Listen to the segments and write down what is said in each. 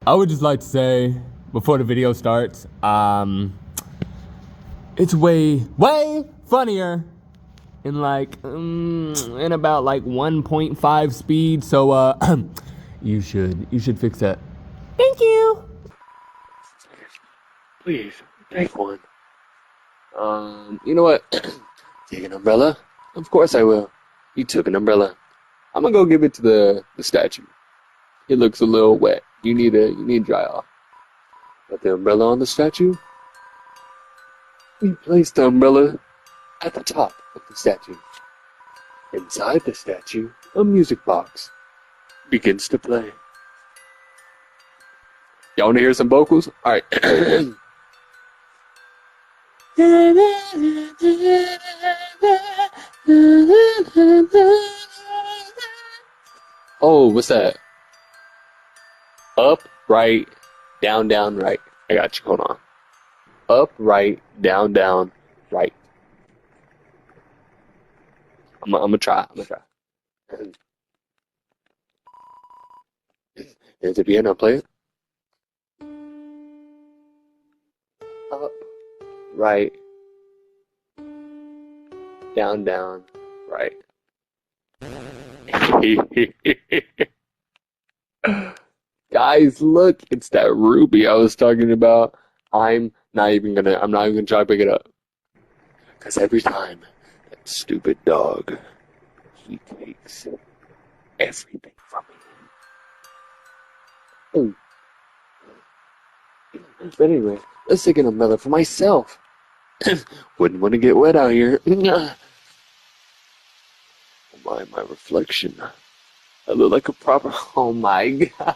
I would just like to say, before the video starts, it's way funnier in in about 1.5 speed. So you should fix that. Thank you. Please, take one. You know what? Take an umbrella? Of course I will. You took an umbrella. I'm gonna go give it to the statue. It looks a little wet. You need to dry off. Put the umbrella on the statue. We place the umbrella at the top of the statue. Inside the statue, a music box begins to play. Y'all wanna hear some vocals? Alright. Oh, what's that? Up, right, down, right. I got you, hold on. Up, right, down, right. I'm gonna try. Is it piano? Play it. Up, right, down, right. Guys, look, it's that ruby I was talking about. I'm not even gonna try to pick it up. Cause every time that stupid dog, he takes everything from me. But anyway, let's take an umbrella for myself. Wouldn't want to get wet out here. My reflection. I look like a proper. Oh my god.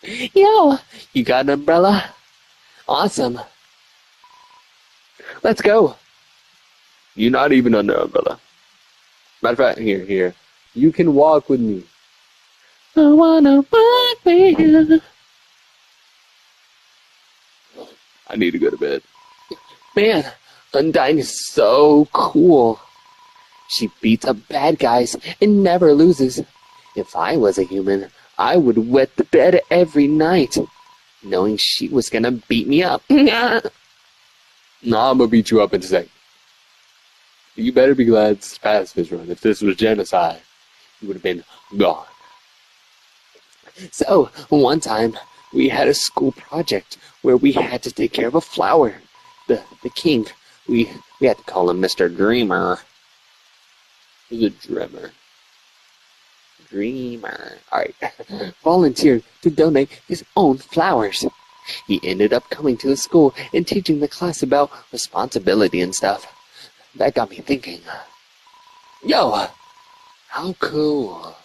Yo, you got an umbrella? Awesome. Let's go. You're not even under an umbrella. Matter of fact, here. You can walk with me. I wanna walk with you. I need to go to bed. Man, Undyne is so cool. She beats up bad guys and never loses. If I was a human, I would wet the bed every night, knowing she was gonna beat me up. Nah, I'm gonna beat you up in a second. You better be glad it's pacifist run. If this was genocide, you would have been gone. So, one time, we had a school project where we had to take care of a flower. The king, we had to call him Mr. Dreamer. He's a dreamer. Alright. Volunteered to donate his own flowers. He ended up coming to the school and teaching the class about responsibility and stuff. That got me thinking. Yo, how cool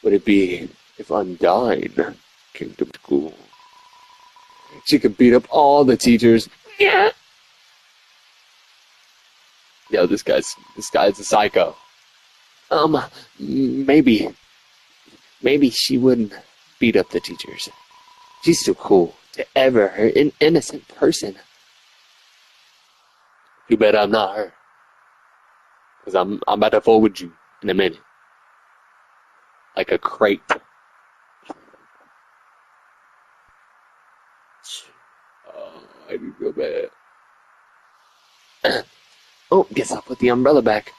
would it be if Undyne came to school? She could beat up all the teachers. Yeah. Yo, this guy's a psycho. Maybe she wouldn't beat up the teachers. She's too cool to ever hurt an innocent person. You bet I'm not her. Cause I'm about to forward you in a minute. Like a crate. Oh, I need to go bad. Oh, guess I'll put the umbrella back.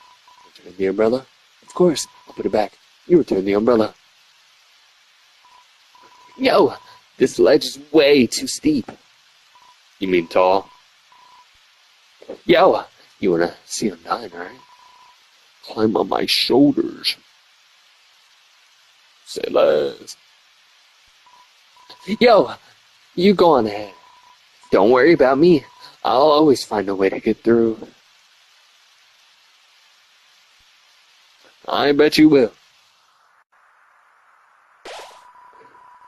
Return the umbrella? Of course, I'll put it back. You return the umbrella. Yo, this ledge is way too steep. You mean tall? Yo, you wanna see Undyne, right? Climb on my shoulders. Say less. Yo, you go on ahead. Don't worry about me. I'll always find a way to get through. I bet you will.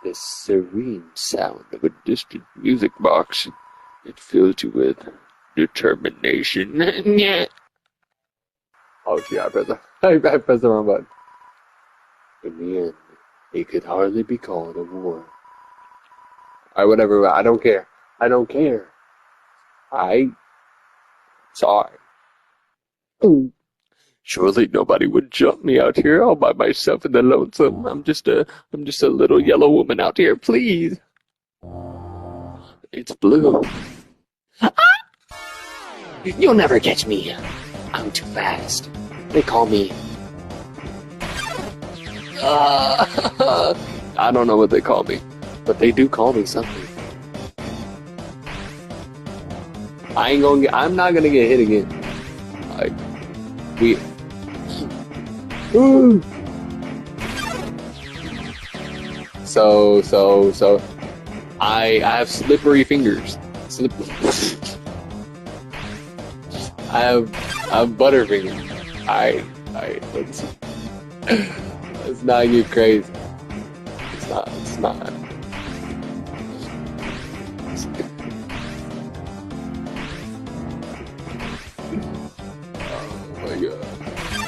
The serene sound of a distant music box. It fills you with determination. Oh, yeah, I pressed the wrong button. In the end, it could hardly be called a war. Alright, whatever. I don't care. Sorry. Surely nobody would jump me out here all by myself in the lonesome. I'm just a little yellow woman out here, please. It's blue. You'll never catch me. I'm too fast. They call me... I don't know what they call me, but they do call me something. I'm not gonna get hit again. So I have slippery fingers. I have butterfingers. Let's not get crazy. It's not. Oh my god.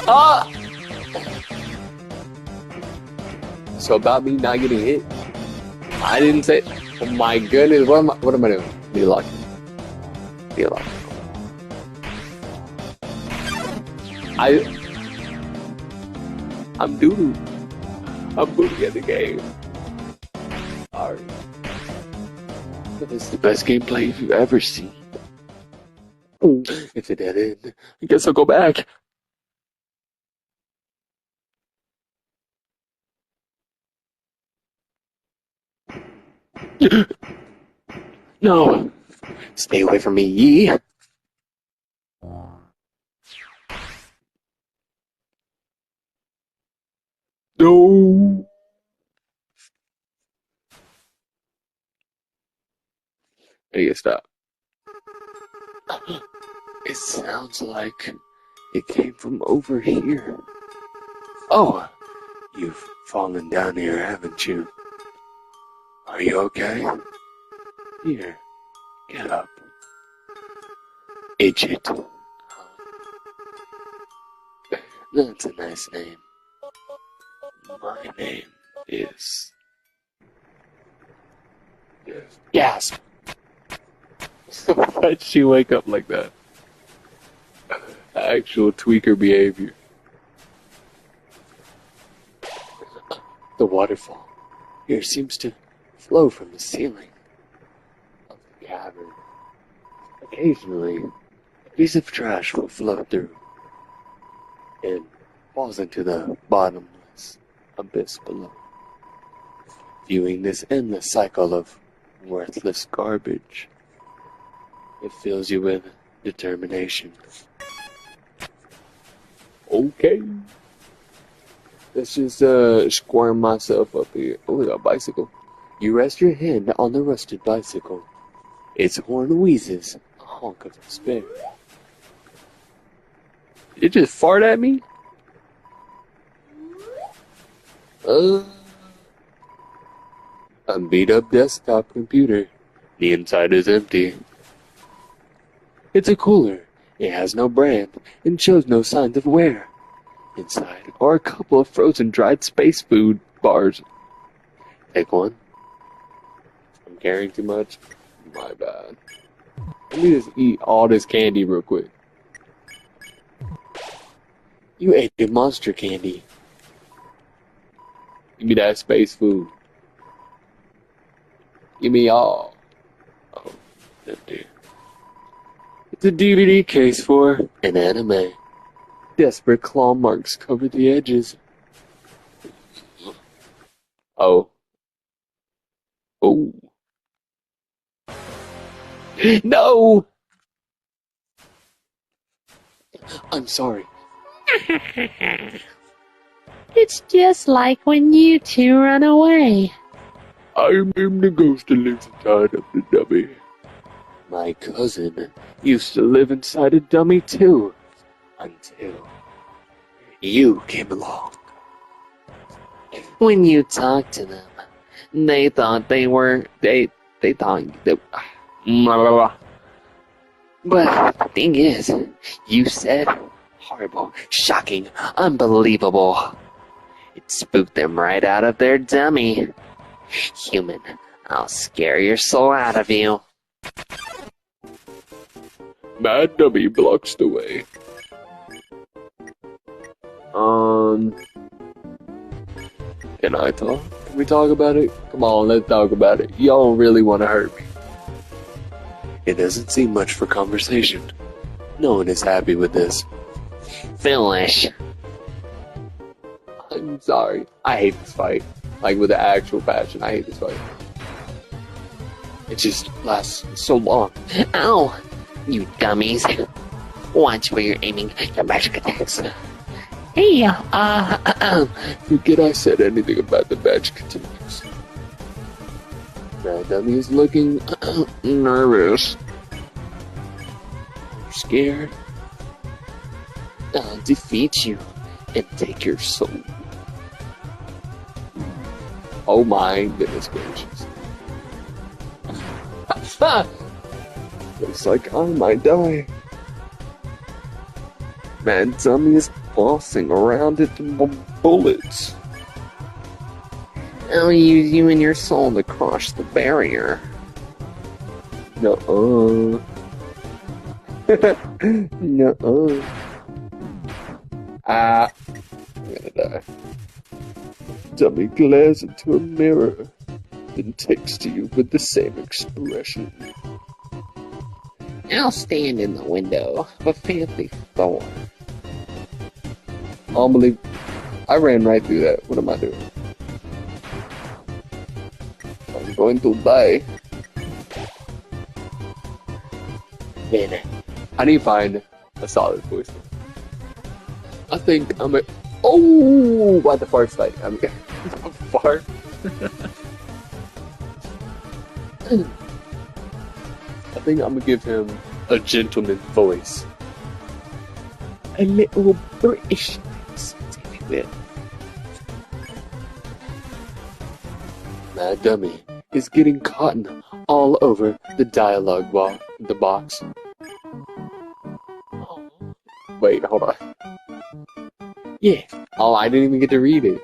Ah! So about me not getting hit, I didn't say. Oh my goodness, what am I doing? Be lucky. I'm doo-doo. I'm booty at the game. Sorry. But this is the best gameplay you've ever seen. It's a dead end. I guess I'll go back. No. Stay away from me, ye. No. Hey, stop. It sounds like it came from over here. Oh, you've fallen down here, haven't you? Are you okay? Here, get up. Idiot. That's a nice name. My name is... Gasp! Why'd she wake up like that? Actual tweaker behavior. The waterfall here seems to flow from the ceiling of the cavern. Occasionally, a piece of trash will float through and falls into the bottomless abyss below. Viewing this endless cycle of worthless garbage, it fills you with determination. Okay. Let's just squirm myself up here. Oh, we got a bicycle. You rest your hand on the rusted bicycle. Its horn wheezes, a honk of despair. It just fart at me? A beat-up desktop computer. The inside is empty. It's a cooler. It has no brand and shows no signs of wear. Inside are a couple of frozen dried space food bars. Take one. I'm carrying too much. My bad. Let me just eat all this candy real quick. You ate the monster candy. Give me that space food. Give me all. Oh, empty. It's a DVD case for an anime. Desperate claw marks cover the edges. Oh. Oh. No! I'm sorry. It's just like when you two run away. I am the ghost that lives inside of the dummy. My cousin used to live inside a dummy too, until you came along. When you talked to them, they thought they thought that... But the thing is, you said horrible, shocking, unbelievable. It spooked them right out of their dummy. Human, I'll scare your soul out of you. My dummy blocks the way. Can I talk? Can we talk about it? Come on, let's talk about it. Y'all don't really want to hurt me. It doesn't seem much for conversation. No one is happy with this. Foolish. I'm sorry. I hate this fight. Like, with the actual passion, I hate this fight. It just lasts so long. Ow! You dummies. Watch where you're aiming your magic attacks. Hey, Forget I said anything about the magic attacks. That dummy is looking nervous. You're scared? I'll defeat you and take your soul. Oh my goodness gracious. Looks like I might die. Man, dummy is bossing around at the bullets. I'll use you and your soul to cross the barrier. Nuh-uh. Nuh-uh. I'm gonna die. Dummy glares into a mirror, then takes to you with the same expression. I'll stand in the window of a fancy store. Unbelievable. I ran right through that. What am I doing? I'm going to die. Then I need to find a solid voice. I think I'm a... Oh! What the fart like? I'm a fart. I think I'm gonna give him a gentleman voice. A little British accent, if you will. That dummy is getting cotton all over the dialogue box. Wait, hold on. Yeah. Oh, I didn't even get to read it.